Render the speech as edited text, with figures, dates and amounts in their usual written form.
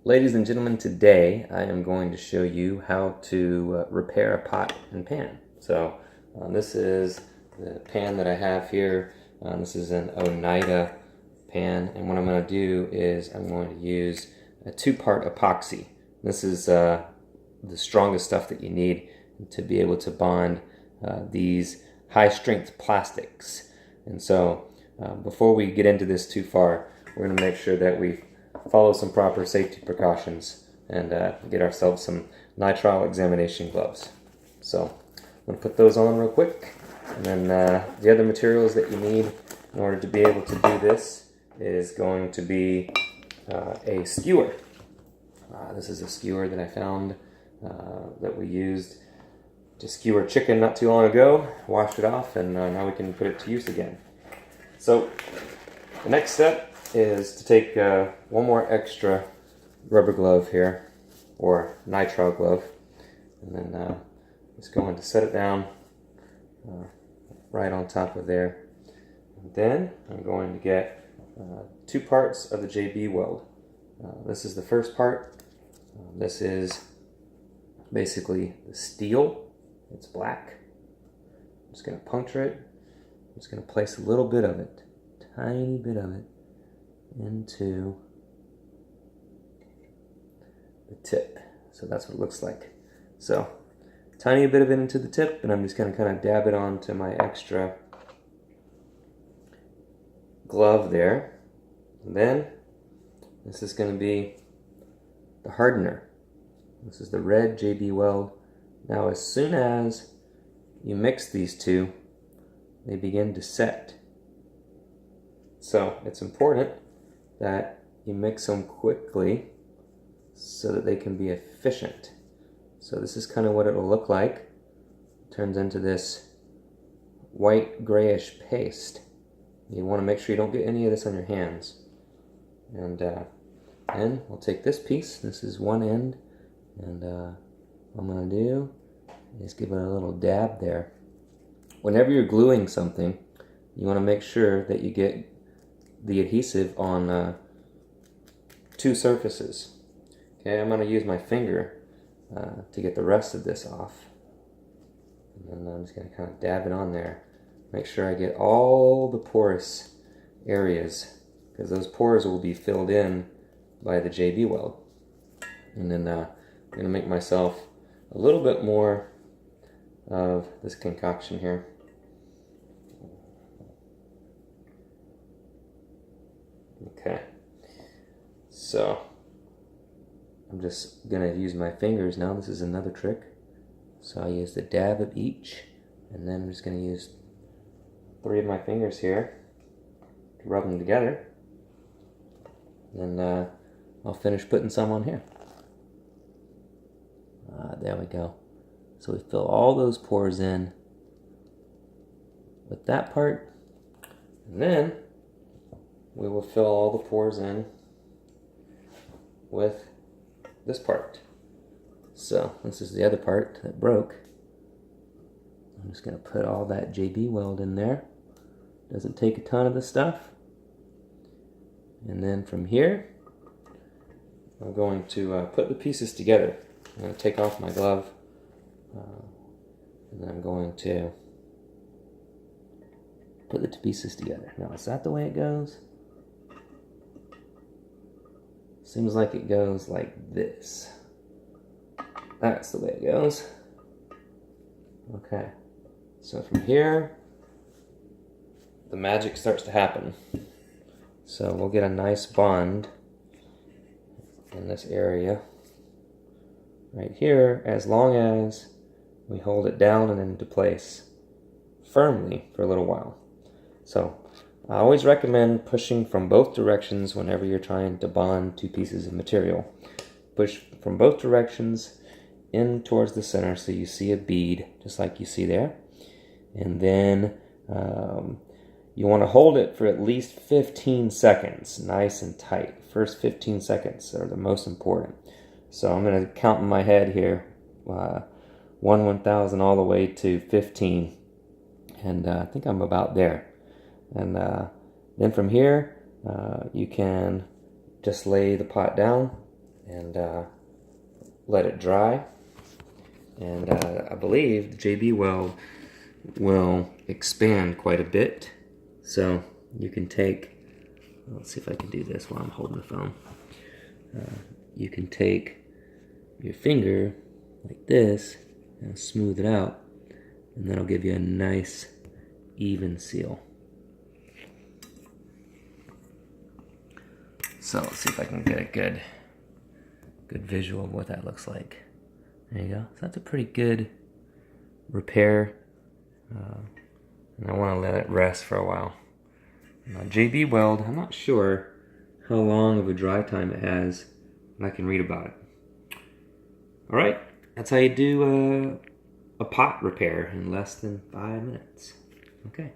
Ladies and gentlemen, today I am going to show you how to repair a pot and pan. So this is the pan that I have here. This is an Oneida pan, and what I'm going to do is I'm going to use a two-part epoxy. This is the strongest stuff that you need to be able to bond these high-strength plastics. And so before we get into this too far, we're going to make sure that we follow some proper safety precautions and get ourselves some nitrile examination gloves. So I'm going to put those on real quick, and then the other materials that you need in order to be able to do this is going to be a skewer. This is a skewer that I found that we used to skewer chicken not too long ago. Washed it off, and now we can put it to use again. So the next step is to take one more extra rubber glove here, or nitrile glove, and then just going to set it down right on top of there. And then I'm going to get 2 parts of the JB Weld. This is the first part. This is basically the steel. It's black. I'm just going to puncture it. I'm just going to place a little bit of it, tiny bit of it, into the tip. So that's what it looks like. So tiny bit of it into the tip, and I'm just going to kind of dab it onto my extra glove there. And then this is going to be the hardener. This is the red JB Weld. Now as soon as you mix these two, they begin to set. So it's important that you mix them quickly so that they can be efficient. So this is kind of what it will look like. It turns into this white grayish paste. You want to make sure you don't get any of this on your hands. And then we'll take this piece. This is one end, and what I'm going to do is give it a little dab there. Whenever you're gluing something, you want to make sure that you get the adhesive on 2 surfaces. Okay, I'm going to use my finger to get the rest of this off. And then I'm just going to kind of dab it on there. Make sure I get all the porous areas, because those pores will be filled in by the JB Weld. And then I'm going to make myself a little bit more of this concoction here. Okay, so I'm just going to use my fingers now. This is another trick. So I use the dab of each, and then I'm just going to use 3 of my fingers here to rub them together. And I'll finish putting some on here. There we go. So we fill all those pores in with that part, and then we will fill all the pores in with this part. So this is the other part that broke. I'm just going to put all that JB Weld in there. Doesn't take a ton of the stuff. And then from here, I'm going to put the pieces together. I'm going to take off my glove, and then I'm going to put the 2 pieces together. Now, is that the way it goes? Seems like it goes like this. That's the way it goes. Okay, so from here, the magic starts to happen. So we'll get a nice bond in this area right here, as long as we hold it down and into place firmly for a little while. So I always recommend pushing from both directions whenever you're trying to bond 2 pieces of material. Push from both directions in towards the center so you see a bead, just like you see there. And then you want to hold it for at least 15 seconds, nice and tight. First 15 seconds are the most important. So I'm going to count in my head here, 1/1000 all the way to 15. And I think I'm about there. And then from here, you can just lay the pot down and let it dry. And I believe the JB Weld will expand quite a bit. So you can take, let's see if I can do this while I'm holding the phone. You can take your finger like this and smooth it out, and that'll give you a nice even seal. So let's see if I can get a good visual of what that looks like. There you go. So that's a pretty good repair, and I want to let it rest for a while. JB Weld, I'm not sure how long of a dry time it has, but I can read about it. All right, that's how you do a pot repair in less than 5 minutes. Okay.